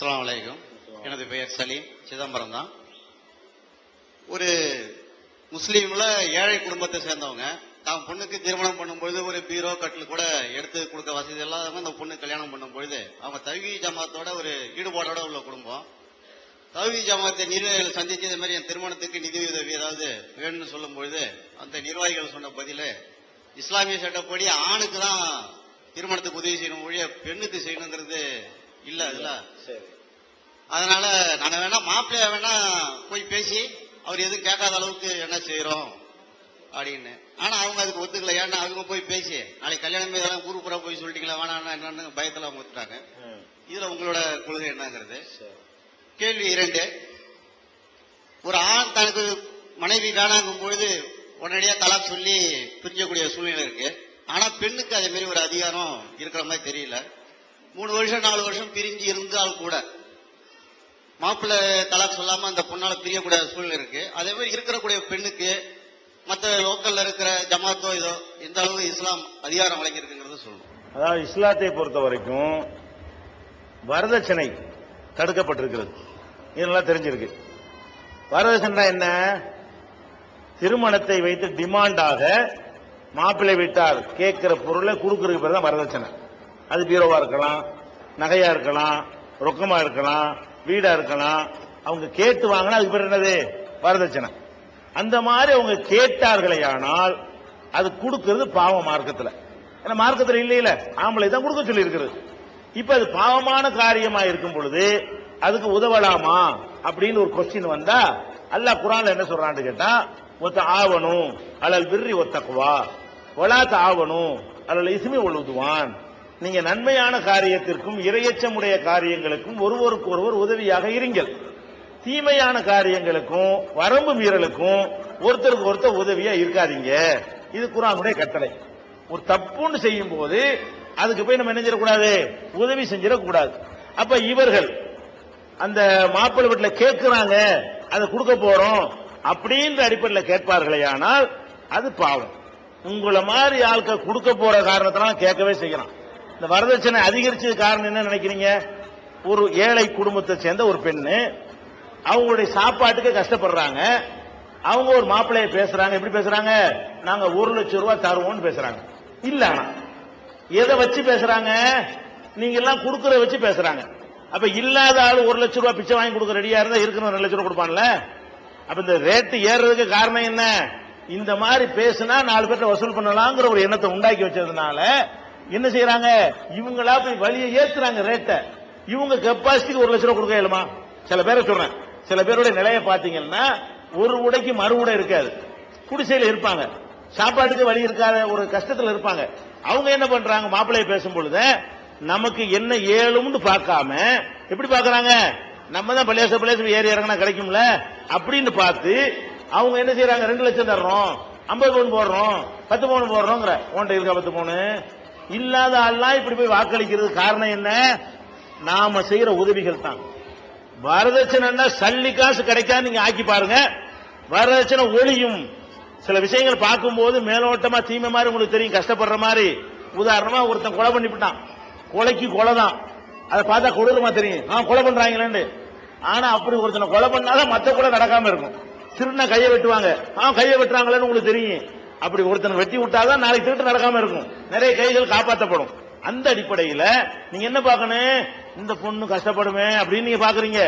அஸ்ஸலாமு அலைக்கும். எனது பெயர் சலீம், சிதம்பரம் தான். ஒரு முஸ்லீம்ல ஏழை குடும்பத்தை சேர்ந்தவங்க தான் பொண்ணுக்கு திருமணம் பண்ணும்பொழுது ஒரு பீரோ கட்டில் கூட எடுத்து கொடுக்க வசதி இல்லாதவங்க அந்த பொண்ணு கல்யாணம் பண்ணும் பொழுது அவங்க தௌஹீத் ஜமாத்தோட ஒரு ஈடுபாடோட உள்ள குடும்பம். தௌஹீத் ஜமாத்தை நிர்வாகிகள் சந்திச்சு இந்த மாதிரி என் திருமணத்துக்கு நிதி உதவி ஏதாவது வேணும்னு சொல்லும் பொழுது அந்த நிர்வாகிகள் சொன்ன பதில இஸ்லாமிய சட்டப்படி ஆணுக்கு தான் திருமணத்துக்கு உதவி செய்யணும் ஒழிய பெண்ணுக்கு செய்யணுங்கிறது இல்ல. அதுல அதனால நாங்க வேணா மாப்பிள்ளைய வேணா போய் பேசி அவர் எதுவும் கேட்காத அளவுக்கு என்ன செய்யறோம் அப்படின்னு. ஆனா அவங்க அதுக்கு ஒத்துக்கல. ஏன்னா அவங்க போய் பேசி நாளைக்கு கல்யாணமே இதெல்லாம் ஊரு புறா போய் சொல்லிட்டீங்களா வேணாம் என்னன்னு பயத்துல அவங்க ஒத்துட்டாங்க. இதுல உங்களோட கொள்கை என்னங்கிறது கேள்வி 2. ஒரு ஆண் தனக்கு மனைவி வேணாங்கும் பொழுது உடனடியா தலாக் சொல்லி பிரிஞ்சக்கூடிய சூழ்நிலை இருக்கு. ஆனா பெண்ணுக்கு அதே மாதிரி ஒரு அதிகாரம் இருக்கிற மாதிரி தெரியல. 3 வருஷம் 4 வருஷம் பிரிஞ்சு இருந்தால் கூட மாப்பிள்ளை தலாக் சொல்லாம அந்த பொண்ணால பிரியக்கூடிய சூழ்நிலை இருக்கு. அதே மாதிரி இருக்கக்கூடிய பெண்ணுக்கு மற்ற லோக்கல்ல இருக்கிற ஜமாத்தோ இதோ எந்த அளவு இஸ்லாம் அதிகாரம் வழங்கியிருக்குங்கிறத சொல்லணும். அதாவது இஸ்லாத்தை பொறுத்த வரைக்கும் வரதட்சணை தடுக்கப்பட்டிருக்கிறது. இதெல்லாம் தெரிஞ்சிருக்கு. வரதட்சணை என்ன? திருமணத்தை வைத்து டிமாண்டாக மாப்பிள்ளை வீட்டார் கேட்கிற பொருளை கொடுக்கறதுக்கு பேர் தான் வரதட்சணை. அது பீரோவா இருக்கலாம், நகையா இருக்கலாம், ரொக்கமா இருக்கலாம், வீடா இருக்கலாம். அவங்க கேட்டு வாங்கினா அதுக்கு பேர் என்னது? வரதட்சணை. அந்த மாதிரி அவங்க கேட்டார்களே ஆனால் அது கொடுக்கிறது பாவம் மார்க்கத்தில். ஏன்னா மார்க்கத்தில் இல்லையில ஆம்பளை தான் கொடுக்க சொல்லி இருக்கிறது. இப்ப அது பாவமான காரியமா இருக்கும் பொழுது அதுக்கு உதவலாமா அப்படின்னு ஒரு கொஸ்டின் வந்தா அல்லாஹ் குர்ஆன்ல என்ன சொல்றான்னு கேட்டா ஒத்த ஆவணும் அலல் பிர்ரி ஒத்தக்குவா ஒலாத்த ஆவணும் அலல் இஸ்மி ஒழுதுவான். நீங்க நன்மையான காரியத்திற்கும் இரையச்சமுடைய காரியங்களுக்கும் ஒருவருக்கு ஒருவர் உதவியாக இருங்கள். தீமையான காரியங்களுக்கும் வரம்பு மீறலுக்கும் ஒருத்தருக்கு ஒருத்தர் உதவியா இருக்காதீங்க. இது குர்ஆனுடைய கட்டளை. ஒரு தப்புன்னு செய்யும் போது அதுக்கு போய் நம்ம என்ன செய்யக்கூடாது? உதவி செஞ்சிடக்கூடாது. அப்ப இவர்கள் அந்த மாப்பிள்ளை வீட்டில் கேட்கிறாங்க அதை கொடுக்க போறோம் அப்படின்ற அடிப்படையில் கேட்பார்களே ஆனால் அது பாவம். உங்களை மாதிரி ஆட்கள் கொடுக்க போற காரணத்தினால கேட்கவே செய்யலாம். இந்த வரதட்சணை அதிகரிச்சது காரணம் என்ன நினைக்கிறீங்க? ஒரு ஏழை குடும்பத்தை சேர்ந்த ஒரு பெண்ணு அவங்களுடைய சாப்பாட்டுக்கு கஷ்டப்படுறாங்க. அவங்க ஒரு மாப்பிள்ளைய பேசுறாங்க. எப்படி பேசுறாங்க? நாங்க 1 லட்சம் ரூபாய் தருவோம்னு பேசுறாங்க. இல்ல எதை வச்சு பேசுறாங்க? நீங்க எல்லாம் கொடுக்கறத வச்சு பேசுறாங்க. அப்ப இல்லாத ஆளு 1 லட்சம் ரூபாய் பிச்சை வாங்கி கொடுக்க ரெடியா இருந்தா இருக்கிற 2 லட்சம் ரூபாய் கொடுப்பான்ல. அப்ப இந்த ரேட்டு ஏறுறதுக்கு காரணம் என்ன? இந்த மாதிரி பேசினா 4 பேர்ட்ட வசூல் பண்ணலாங்கிற ஒரு எண்ணத்தை உண்டாக்கி வச்சதுனால என்ன செய்யறாங்க? இவங்களா போய் வழியை ஏத்துறாங்க ரேட்டை. இவங்க கெப்பாசிட்டிக்கு 1 லட்சம் ரூபாய் கொடுக்க இயலுமா? சில பேரை சொல்றேன். சில பேருடைய நிலையை பாத்தீங்கன்னா ஒரு உடைக்கு மறு உடை இருக்காது. குடிசையில இருப்பாங்க, சாப்பாட்டுக்கு வழி இருக்காத ஒரு கஷ்டத்துல இருப்பாங்க. அவங்க என்ன பண்றாங்க? மாப்பிள்ளையை பேசும் பொழுது நமக்கு என்ன ஏழும்னு பார்க்காம எப்படி பாக்குறாங்க? நம்ம தான் பள்ளியாசம் ஏறி இறங்கினா கிடைக்கும்ல அப்படின்னு பார்த்து அவங்க என்ன செய்யறாங்க? 2 லட்சம் தர்றோம், 50 பவுன் போடுறோம், 10 பவுன் போடுறோங்கிற. உன்ட்ட இருக்கா 10 பவுன்? இல்லாத ஆள்லாம் இப்படி போய் வாக்களிக்கிறது காரணம் என்ன? நாம செய்யற உதவிகள் தான். வரதட்சணை சல்லி காசு கிடைக்காது. நீங்க ஆக்கி பாருங்க, வரதட்சணை ஒளியும். சில விஷயங்கள் பார்க்கும்போது மேலோட்டமா தீமை மாதிரி உங்களுக்கு தெரியும், கஷ்டப்படுற மாதிரி. உதாரணமா ஒருத்தன் கொலை பண்ணிவிட்டான், கொலைக்கு கொலை தான். அதை பார்த்தா கொடூரமா தெரியும், கொலை பண்றாங்களேன்னு. ஆனா அப்படி ஒருத்தனை கொலை பண்ணாலும் மற்ற கொலை நடக்காம இருக்கும். திருநா கையை வெட்டுவாங்க, கையை வெட்டுறாங்களேன்னு உங்களுக்கு தெரியும். அப்படி ஒருத்தனை வெட்டி விட்டாதான் நாளைக்கு திருட்டு நடக்காம இருக்கும், நிறைய கைகள் காப்பாற்றப்படும். அந்த அடிப்படையில் நீங்க என்ன பார்க்கணும்? இந்த பொண்ணு கஷ்டப்படுமே அப்படின்னு நீங்க பாக்குறீங்க.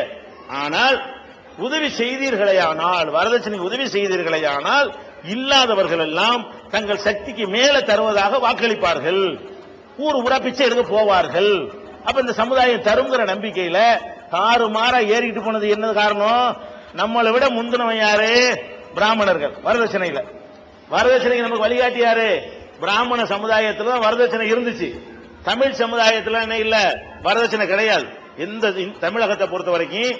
ஆனால் உதவி செய்தீர்களேயானால், வரதட்சணை உதவி செய்தீர்களேயானால் இல்லாதவர்கள் எல்லாம் தங்கள் சக்திக்கு மேல தருவதாக வாக்களிப்பார்கள். ஊர் ஊரா பிச்சை எடுக்க போவார்கள். அப்ப இந்த சமுதாயம் தருங்கிற நம்பிக்கையில தாறுமாறா ஏறிட்டு போனது என்ன காரணம்? நம்மளை விட முந்தினவன் யாரு? பிராமணர்கள். வரதட்சணையில வரதட்சணைக்கு நமக்கு வழிகாட்டி யாரு? பிராமண சமுதாயத்துல தான் வரதட்சணை இருந்துச்சு. தமிழ் சமுதாயத்துல என்ன இல்ல, வரதட்சணை கிடையாது. எந்த தமிழகத்தை பொறுத்த வரைக்கும்,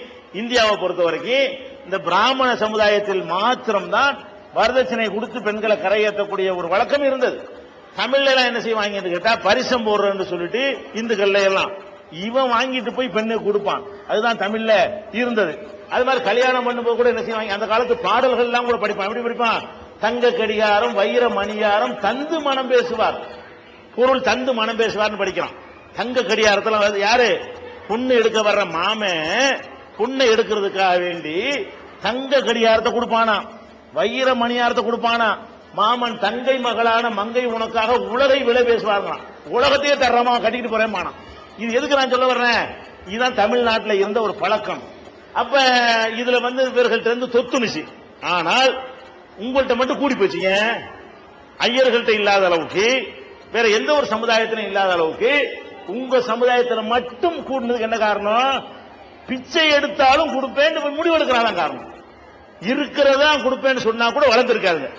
இந்தியாவை பொறுத்த வரைக்கும் இந்த பிராமண சமுதாயத்தில் மாத்திரம்தான் வரதட்சணை கொடுத்து பெண்களை கரையேற்றக்கூடிய ஒரு வழக்கம் இருந்தது. தமிழ்ல எல்லாம் என்ன செய்வாங்க கேட்டா பரிசம் போடுறன்னு சொல்லிட்டு இந்துக்கள்ல எல்லாம் இவன் வாங்கிட்டு போய் பெண்ணு கொடுப்பான். அதுதான் தமிழ்ல இருந்தது. அது மாதிரி கல்யாணம் பண்ணும்போது கூட என்ன செய்வாங்க? அந்த காலத்து பாடல்கள் எல்லாம் கூட படிப்பான். எப்படி படிப்பான்? தங்க கடிகாரம் வைர மணியாரம் தந்து மனம் பேசுவார், பொருள் தந்து மனம் பேசுவார்னு படிக்கிறான். தங்க கடிகாரத்தில் யாரு? பொண்ணு எடுக்க வர்ற மாமன் பொண்ணை எடுக்கிறதுக்காக வேண்டி தங்க கடியாரத்தை கொடுப்பானா, வைர மணியாரத்தை கொடுப்பானா. மாமன் தங்கை மகளான மங்கை உனக்காக உலகை விலை பேசுவார்களாம், உலகத்தையே தர்றமா கட்டிட்டு போறேன் மானம். இது எதுக்கு நான் சொல்ல வர்றேன், இதுதான் தமிழ்நாட்டில் இருந்த ஒரு பழக்கம். அப்ப இதுல இவர்கள்ட்ட இருந்து தொத்துணுச்சு. ஆனால் உங்கள்கிட்ட மட்டும் கூடி போச்சுங்க. ஐயர்கள்ட்ட இல்லாத அளவுக்கு, வேற எந்த ஒரு சமுதாயத்திலும் இல்லாத அளவுக்கு உங்க சமுதாயத்தில் மட்டும் கூடுனதுக்கு என்ன காரணம்? பிச்சை எடுத்தாலும் கொடுப்பேன் முடிவு எடுக்கிறாதான் காரணம். இருக்கிறதா கொடுப்பேன்னு சொன்னா கூட வளர்ந்துருக்காதுங்க.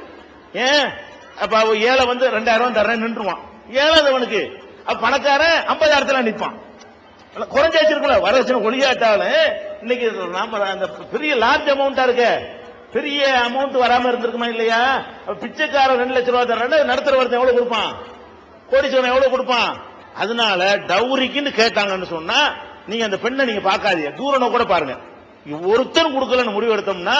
ஏன் அப்ப ஏழை 2000 தர்றேன் நின்றுவான், ஏழாதவனுக்கு. அப்ப பணக்காரன் 50,000 நிற்பான். குறைஞ்சாச்சிருக்கல வரதட்சணை ஒளியாட்டாலும் இன்னைக்கு நாம அந்த பெரிய லார்ஜ் அமௌண்டா இருக்க, பெரிய அமௌண்ட் வராம இருந்திருக்குமா இல்லையா? பிச்சைக்காரன் 2 லட்சம் ரூபாய் தர்றேன், நடத்துற வரத்தை எவ்வளவு கொடுப்பான், கோடீஸ்வரன் எவ்வளவு கொடுப்பான்? அதனால டவுரிக்குன்னு கேட்டாங்கன்னு சொன்னா நீங்க அந்த பெண்ணை நீங்க பார்க்காதீங்க, தூரம் கூட பாருங்க. ஒருத்தரும் கொடுக்கலன்னு முடிவு எடுத்தோம்னா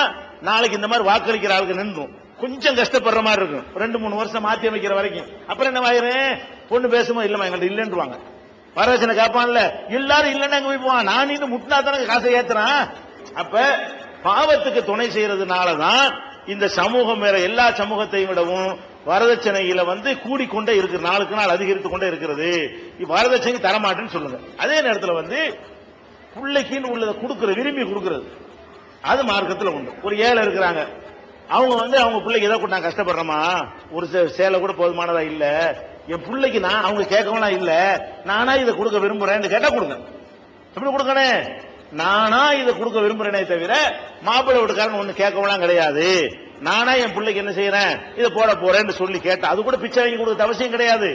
நாளைக்கு இந்த மாதிரி வாக்களிக்கிற ஆளுக்கு நின்றும் கொஞ்சம் கஷ்டப்படுற மாதிரி இருக்கும். 2-3 வருஷம் மாத்தி அமைக்கிற வரைக்கும். அப்புறம் என்ன ஆயிரும், பொண்ணு பேசுமா இல்லமா எங்கள்ட்ட இல்லைன்றுவாங்க. வரதட்சணை கேட்பான்ல, எல்லாரும் இல்லைன்னா எங்க போய் போவான், நான் இன்னும் முட்டினா தானே காசை ஏத்துறான். அப்ப பாவத்துக்கு துணை செய்யறதுனாலதான் இந்த சமூகம் வேற எல்லா சமூகத்தையும் விடவும் வரதட்சணையில கூடிக்கொண்டே இருக்கு, நாளுக்கு நாள் அதிகரித்து கொண்டே இருக்கிறது. வரதட்சணை தரமாட்டேன்னு சொல்லுங்க. அதே நேரத்தில் பிள்ளைக்குன்னு உள்ளதை கொடுக்கறது, விரும்பி கொடுக்கறது, அது மார்க்கத்தில் உண்டு. ஒரு ஏழை இருக்கிறாங்க, அவங்க அவங்க பிள்ளைக்கு ஏதோ நான் கஷ்டப்படுறேமா, ஒரு சேலை கூட போதுமானதா இல்ல, என் பிள்ளைக்கு நான் அவங்க கேட்கவும் இல்ல, நானா இதை கொடுக்க விரும்புறேன் கேட்டா கொடுங்க. எப்படி கொடுக்கணும், நானா இதை கொடுக்க விரும்புறேனே தவிர மாப்பிள்ளை வீட்டுக்காரங்க ஒண்ணு கேட்கவும் கிடையாது. நானா என் பிள்ளைக்கு என்ன செய்யறேன், இதை போட போறேன்னு சொல்லி கேட்டா அது கூட பிச்சை வாங்கி கொடுக்க அவசியம் கிடையாது.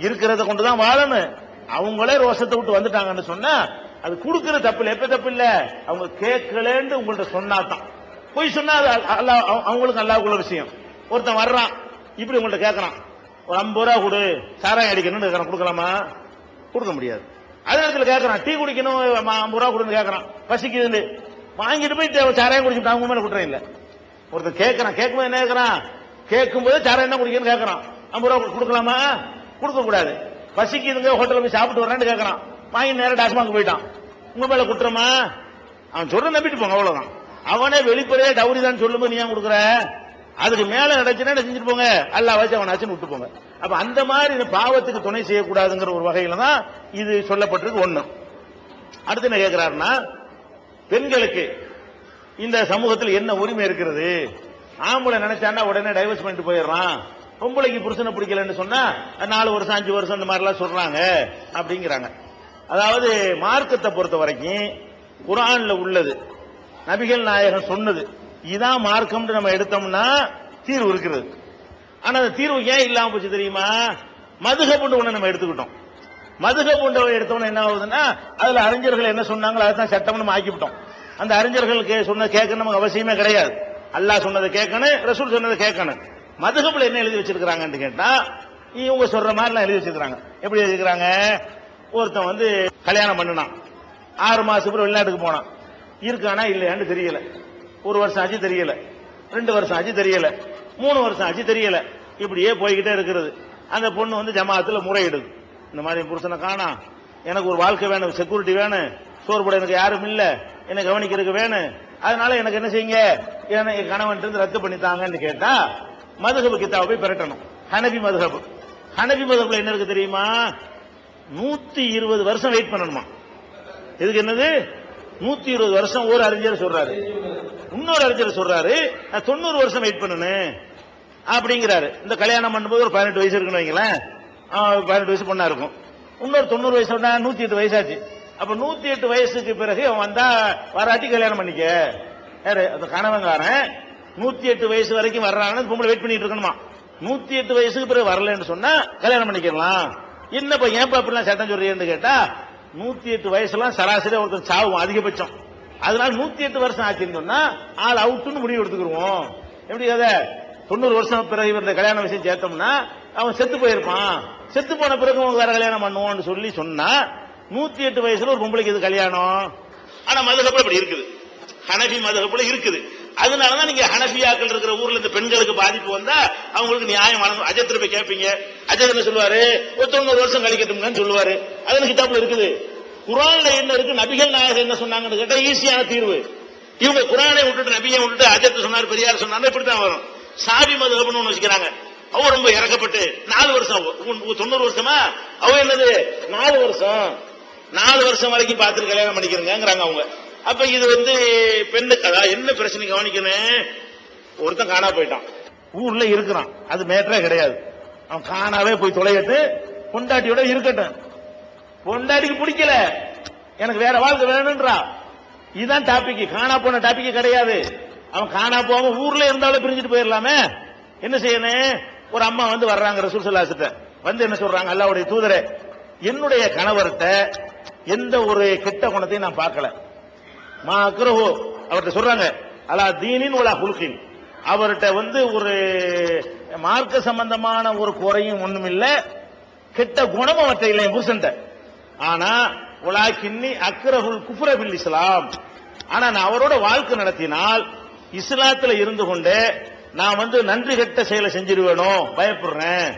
இருக்கிறத கொண்டுதான் வாழணும். அவங்களே ரோஷத்தை விட்டு வந்துட்டாங்கன்னு சொன்னா அது கொடுக்கிற தப்பு இல்ல. எப்ப தப்பு இல்ல, அவங்க கேட்கலன்னு உங்கள்ட்ட சொன்னாதான். போய் சொன்னா அது அவங்களுக்கு அல்லாஹ்வுக்குள்ள விஷயம். ஒருத்தன் வர்றான், இப்படி உங்கள்ட்ட கேட்கறான், ஒரு 50 ரூபா கொடு சாராயம் அடிக்கணும்னு கொடுக்கலாமா? கொடுக்க முடியாது. அதே நேரத்தில் கேட்கறான், டீ குடிக்கணும் 50 ரூபா கொடுன்னு கேட்கறான், பசிக்குதுன்னு வாங்கிட்டு போய் சாராயம் குடிச்சுட்டு அவங்க மேல குற்றம் இல்ல. ஒருத்தர் கேட்கறான், கேட்கும்போது என்ன கேட்கறான், கேட்கும்போது சாராயம் என்ன குடிக்கணும்னு கேட்கறான், 50 ரூபா கொடுக்கலாமா? கொடுக்க கூடாது. பசிக்குதுங்க ஹோட்டல்ல போய் சாப்பிட்டு வரேன்னு கேட்கறான், வாங்கி நேரம் டாஸ்மாக் போயிட்டான், உங்க மேல குற்றமா? அவன் சொல்ற நம்பிட்டு போங்க, அவ்வளவுதான். அவனே வெளிப்படையே டவுரி தான் சொல்லும்போது நீ ஏன் கொடுக்குற? அதுக்கு மேல நடச்சுன்னா செஞ்சுட்டு போங்க, அல்லா வச்சு அவன் ஆச்சுன்னு விட்டு போங்க. அப்ப அந்த மாதிரி பாவத்துக்கு துணை செய்யக்கூடாதுங்கிற ஒரு வகையில தான் இது சொல்லப்பட்டிருக்கு. ஒண்ணு. அடுத்து என்ன கேட்கிறாருன்னா, பெண்களுக்கு இந்த சமூகத்தில் என்ன உரிமை இருக்கிறது? ஆம்பளை நினைச்சான்னா உடனே டைவர்ஸ் பண்ணிட்டு போயிடுறான், பொம்பளைக்கு புருஷனை பிடிக்கலன்னு சொன்னா 4 வருஷம் 5 வருஷம் இந்த மாதிரி எல்லாம் சொல்றாங்க அப்படிங்கிறாங்க. அதாவது மார்க்கத்தை பொறுத்த வரைக்கும் குர்ஆன்ல உள்ளது, நபிகள் நாயகம் சொன்னது, இதான் மார்க்கம் நம்ம எடுத்தோம்னா தீர்வு இருக்கிறது. ஆனா அந்த தீர்வு ஏன் இல்லாம போச்சு தெரியுமா? மதுஹப் ஒண்ணு நம்ம எடுத்துக்கிட்டோம். மதுஹப் எடுத்தோம்னா என்ன ஆகுதுன்னா, அதுல அறிஞர்கள் என்ன சொன்னாங்களோ அதுதான் சட்டம் நம்ம ஆக்கிவிட்டோம். அந்த அறிஞர்களுக்கு சொன்ன கேட்கணும் நமக்கு அவசியமே கிடையாது. அல்லாஹ் சொன்னதை கேட்கணும், ரசூல் சொன்னதை கேட்கணும். மதுஹப்ல என்ன எழுதி வச்சிருக்காங்கன்னு கேட்டா இவங்க சொல்ற மாதிரி எழுதி வச்சிருக்காங்க. எப்படி எழுதிக்கிறாங்க? ஒருத்தன் கல்யாணம் பண்ணினான், 6 மாசத்துக்கு வெளிநாட்டுக்கு போனான், இருக்கானா இல்லையான்னு தெரியல. 1 வருஷம் ஆச்சு தெரியல, 2 வருஷம் ஆச்சு தெரியல, 3 வருஷம் ஆச்சு தெரியல. இப்படியே போய்கிட்டே இருக்கிறது. அந்த பொண்ணு ஜமாத்துல முறையிடுது, இந்த மாதிரி புருஷனை காணா, எனக்கு ஒரு வாழ்க்கை வேணும், செக்யூரிட்டி வேணும், சோறு போட எனக்கு யாரும் இல்ல, என்ன கவனிக்கிறதுக்கு வேணும், அதனால எனக்கு என்ன செய்யுங்க, என் கணவன் ரத்து பண்ணித்தாங்கன்னு கேட்டா மதுஹப் கிதாபை போய் பெறட்டணும். ஹனபி மதுஹப். ஹனபி மதுஹப்ல என்ன இருக்கு தெரியுமா? 120 வருஷம் வெயிட் பண்ணணுமா. இதுக்கு என்னது 120 வருஷம் ஒரு அறிஞர் சொல்றாரு, இன்னொரு அறிஞர் சொல்றாரு 90 வருஷம் வெயிட் பண்ணணும் அப்படிங்கிறாரு. இந்த கல்யாணம் பண்ணும்போது ஒரு 18 வயசு இருக்குன்னு வைங்களேன், 18 வயசு பொண்ணா இருக்கும். இன்னொரு 90 வயசு 108 வயசாச்சு. அப்ப 108 வயசுக்கு பிறகு அவன் வந்தா வராட்டி கல்யாணம் பண்ணிக்க. அந்த கணவன்காரன் 108 வயசு வரைக்கும் வர்றான்னு பொம்பளை வெயிட் பண்ணிட்டு இருக்கணுமா. 108 வயசுக்கு பிறகு வரலன்னு சொன்னா கல்யாணம் பண்ணிக்கலாம். என்னப்பா ஏன் அப்படிலாம் சட்டம் சொல்றீங்கன்னு கேட்டா, 108 வயசுலாம் சராசரி ஒருத்தர் சாவும் அதிகபட்சம். அதனால 108 வருஷம் ஆச்சுன்னு சொன்னா ஆள் அவுட்டுன்னு முடிவு எடுத்துக்கிடுவோம். எப்படி அதை 90 வருஷம் பிறகு இந்த கல்யாண விஷயம் சேர்த்தோம்னா அவன் செத்து போயிருப்பான், செத்து போன பிறகு அவங்க வேற கல்யாணம் பண்ணுவோம்னு சொல்லி சொன்னா 108 வயசுல ஒரு பொம்பளைக்கு இது கல்யாணம். ஆனா மதுஹப்ல இப்படி இருக்குது, ஹனபி மதுஹப்ல இருக்குது. அதனாலதான் நீங்க ஹனபியாக்கள் இருக்கிற ஊர்ல இந்த பெண்களுக்கு பாதிப்பு வந்தா அவங்களுக்கு நியாயம் வழங்கும். அஜயத்துல போய் கேட்பீங்க, அஜய் என்ன சொல்லுவாரு, ஒரு 90 வருஷம் கழிக்கட்டும்னு சொல்லுவாரு. அது கிதாப்ல இருக்குது. குர்ஆன்ல என்ன இருக்கு, நபிகள் நாயகம் என்ன சொன்னாங்கன்னு கேட்டா ஈஸியான தீர்வு. இவங்க குர்ஆனை விட்டுட்டு நபியை விட்டுட்டு அஜத் சொன்னார், பெரியார் சொன்னார், இப்படித்தான் வரும். சாவி மதுஹப்னு ஒண்ணு வச்சுக்கிறாங்க. அவ ரொம்ப இறக்கப்பட்டு 4 வருஷம் 90 வருஷமா அவ என்னது 4 வருஷம் 4 வருஷம் வரைக்கும் பார்த்துட்டு கல்யாணம் பண்ணிக்கிறேங்கிறாங்க அவங்க. அப்ப இது பெண்ணுக்கு அதாவது என்ன பிரச்சனை கவனிக்கணும், ஒருத்தன் காணா போயிட்டான், ஊர்ல இருக்கிறான், அது மேட்டரே கிடையாது. அவன் காணாவே போய் தொலையட்டு, பொண்டாட்டியோட இருக்கட்டும். பொண்டாட்டிக்கு பிடிக்கல, எனக்கு வேற வாழ்க்கை வேணும்ன்றா. இதுதான் டாபிக், காணா போன டாபிக் கிடையாது. அவன் காணா போகாம ஊர்ல இருந்தாலும் பிரிஞ்சுட்டு போயிடலாமே. என்ன செய்யணும், ஒரு அம்மா வர்றாங்க ரசூல் ஸல்லல்லாஹு அலைஹி வஸல்லம், என்ன சொல்றாங்க, அல்லாஹ்வுடைய தூதரே, என்னுடைய கணவர்கிட்ட எந்த ஒரு கெட்ட குணத்தையும் நான் பார்க்கல. மா அக்ரஹு, அவர்கிட்ட சொல்றாங்க, அலா தீனின் வலா குல்கின், அவர்கிட்ட ஒரு மார்க்க சம்பந்தமான ஒரு குறையும் ஒண்ணும் இல்ல, கெட்ட குணமும் அவர்கிட்ட இல்லை என் புருஷன்ட்ட. ஆனா உலாக்கின்னி அக்ரஹுல் குஃப்ர பில் இஸ்லாம், ஆனா நான் அவரோட வாழ்க்கை நடத்தினால் இஸ்லாத்துல இருந்து கொண்டு நான் நன்றி கெட்ட செயலை செஞ்சிருவேனோ பயப்படுறேன்,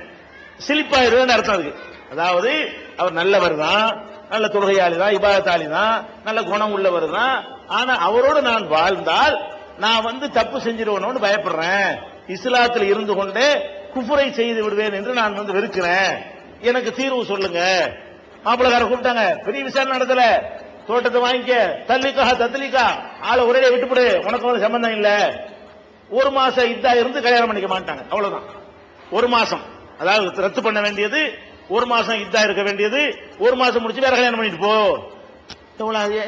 சிலிப்பாயிருவேன்னு அர்த்தம் அதுக்கு. அதாவது அவர் நல்லவர் தான், நல்ல தொழுகையாளி தான், இபாதத்தாளி தான், நல்ல குணம் உள்ளவர் தான், ஆனா அவரோடு நான் வாழ்ந்தால் நான் தப்பு செஞ்சிருவேனோன்னு பயப்படுறேன், இஸ்லாத்தில் இருந்து கொண்டு குஃபரை செய்து விடுவேன் என்று நான் வெறுக்கிறேன், எனக்கு தீர்வு சொல்லுங்க. மாப்பிள்ளக்கார கூப்பிட்டாங்க, பெரிய விசாரணை நடத்தல, தோட்டத்தை வாங்கிக்க, தள்ளிக்கா தத்தலிக்கா, ஆளை ஒரே விட்டுப்படு, உனக்கு சம்பந்தம் இல்ல. 1 மாசம் இதா இருந்து கல்யாணம் பண்ணிக்க மாட்டாங்க, அவ்வளவுதான். 1 மாசம், அதாவது ரத்து பண்ண வேண்டியது 1 மாசம் இதா இருக்க வேண்டியது, 1 மாசம் முடிச்சு வேற கல்யாணம் பண்ணிட்டு போ.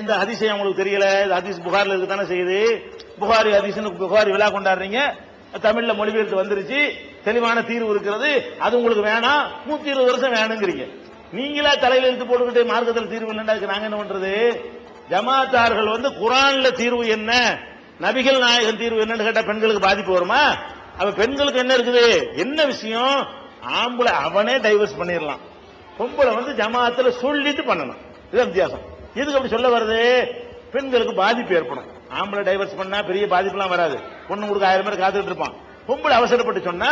இந்த ஹதீஸ் உங்களுக்கு தெரியல, இந்த ஹதீஸ் புகாரில் இருக்கு தானே செய்யுது. புகாரி ஹதீஸ்னு புகாரி விழா கொண்டாடுறீங்க, தமிழ்ல மொழிபெயர்த்து வந்துருச்சு, தெளிவான தீர்வு இருக்கிறது, அது உங்களுக்கு வேணாம், 120 வருஷம் வேணுங்கிறீங்க. நீங்களா தலையில எடுத்து போட்டுக்கிட்டு மார்க்கத்தில் தீர்வு இல்லைன்னா நாங்க என்ன பண்றது? ஜமாத்தார்கள் குர்ஆன்ல தீர்வு என்ன, நபிகள் நாயகன் தீர்வு என்னன்னு கேட்டா பெண்களுக்கு பாதிப்பு வருமா? அப்ப பெண்களுக்கு என்ன இருக்குது, என்ன விஷயம்? ஆம்பளை அவனே டைவர்ஸ் பண்ணிடலாம், பொம்பளை ஜமாத்துல சொல்லிட்டு பண்ணணும். இதுதான் வித்தியாசம். எதுக்கு அப்படி சொல்ல வருது? பெண்களுக்கு பாதிப்பு ஏற்படும். ஆம்பளை டைவர்ஸ் பண்ணா பெரிய பாதிப்புலாம் வராது, பொண்ணு கொடுக்க 1000 பேர் காத்துட்டு இருப்பான். பொம்பளை அவசரப்பட்டு சொன்னா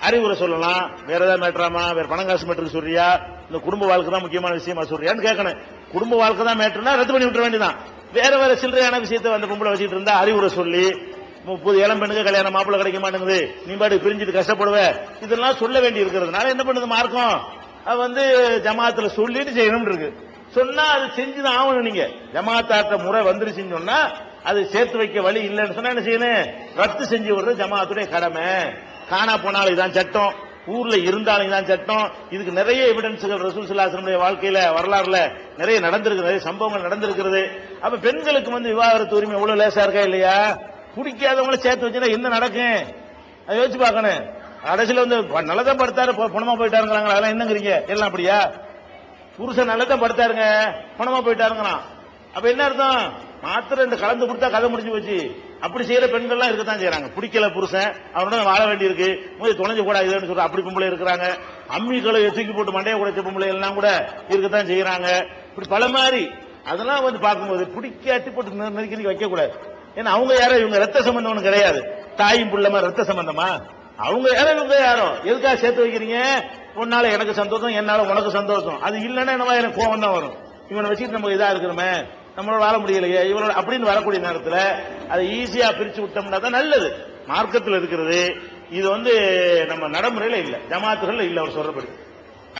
அறிவுரை சொல்லலாம், வேற ஏதாவது மேட்டராமா, வேற பணம் காசு மேட்டருக்கு சொல்றியா, இந்த குடும்ப வாழ்க்கை தான் முக்கியமான விஷயமா சொல்றியான்னு கேட்கணும். குடும்ப வாழ்க்கை தான் மேட்டர்னா ரத்து பண்ணி விட்டுற வேண்டியதான். வேற வேற சில்லறையான விஷயத்தை பொம்பளை வச்சுட்டு இருந்தா அறிவுரை சொல்லி, 30 இளம் பெண்ணுக்கு கல்யாணம் மாப்பிள்ளை கிடைக்க மாட்டேங்குது, நீ பாட்டு பிரிஞ்சுட்டு கஷ்டப்படுவ, இதெல்லாம் சொல்ல வேண்டி இருக்கிறதுனால என்ன பண்ணுது மார்க்கம், அது ஜமாத்துல சொல்லிட்டு செய்யணும் இருக்கு. சொன்னா அது செஞ்சுதான் ஆகணும். நீங்க ஜமாத்தாட்ட முறை வந்துருச்சுன்னு சொன்னா அது சேர்த்து வைக்க வழி இல்லைன்னு சொன்னா என்ன செய்யணும், ரத்து செஞ்சு விடுறது ஜமாத்துடைய கடமை. காணா போனாலும் இதான் சட்டம், ஊர்ல இருந்தாலும் இதான் சட்டம். இதுக்கு நிறைய எவிடன்ஸ்கள் ரசூல் ஸல்லல்லாஹு அலைஹி வஸல்லம் வாழ்க்கையில வரலாறுல நிறைய நடந்திருக்கு, நிறைய சம்பவங்கள் நடந்திருக்கிறது. அப்ப பெண்களுக்கு விவாகரத்து உரிமை எவ்வளவு லேசா இருக்கா இல்லையா? குடிக்காதவங்களை சேர்த்து வச்சுன்னா என்ன நடக்கும், அதை யோசிச்சு பார்க்கணும். கடைசியில நல்லதான் படுத்தாரு பணமா போயிட்டாருங்கிறாங்க, அதெல்லாம் என்னங்கிறீங்க? எல்லாம் அப்படியா? புருஷன் நல்லதான் படுத்தாருங்க, பணமா போயிட்டாருங்களாம். அப்ப என்ன அர்த்தம்? மாத்திரம் இந்த கலந்து கொடுத்தா கதை முடிஞ்சு போச்சு. அப்படி செய்யற பெண்கள்லாம் இருக்கத்தான் செய்யறாங்க. பிடிக்கல புருஷன், அவனோட வாழ வேண்டி இருக்கு, தொலைஞ்சு கூட இதுன்னு சொல்ற அப்படி பொம்பளை இருக்கிறாங்க. அம்மிக்களை தூக்கி போட்டு மண்டையை குடைச்ச பொம்பளை எல்லாம் கூட இருக்கத்தான் செய்யறாங்க. இப்படி பல மாதிரி அதெல்லாம் பார்க்கும்போது பிடிக்காட்டி போட்டு நெருக்கி வைக்க கூடாது. ஏன்னா அவங்க யாரோ இவங்க ரத்த சம்பந்தம் கிடையாது, தாயும் புள்ளமா ரத்த சம்பந்தமா, அவங்க யாரோ இவங்க யாரோ, எதுக்காக சேர்த்து வைக்கிறீங்க? உன்னால எனக்கு சந்தோஷம், என்னால உனக்கு சந்தோஷம். அது இல்லைன்னா என்னவா எனக்கு கோவம் தான் வரும். இவனை வச்சுட்டு நம்ம இதா இருக்கிறோமே, நம்மளோட வாழ முடியலையே இவனோட அப்படின்னு வரக்கூடிய நேரத்தில் அதை ஈஸியா பிரிச்சு விட்டோம்னா தான் நல்லது. மார்க்கத்தில் இருக்கிறது இது நம்ம நடைமுறையில இல்ல, ஜமாத்துகள் இல்ல அவர் சொல்றபடி.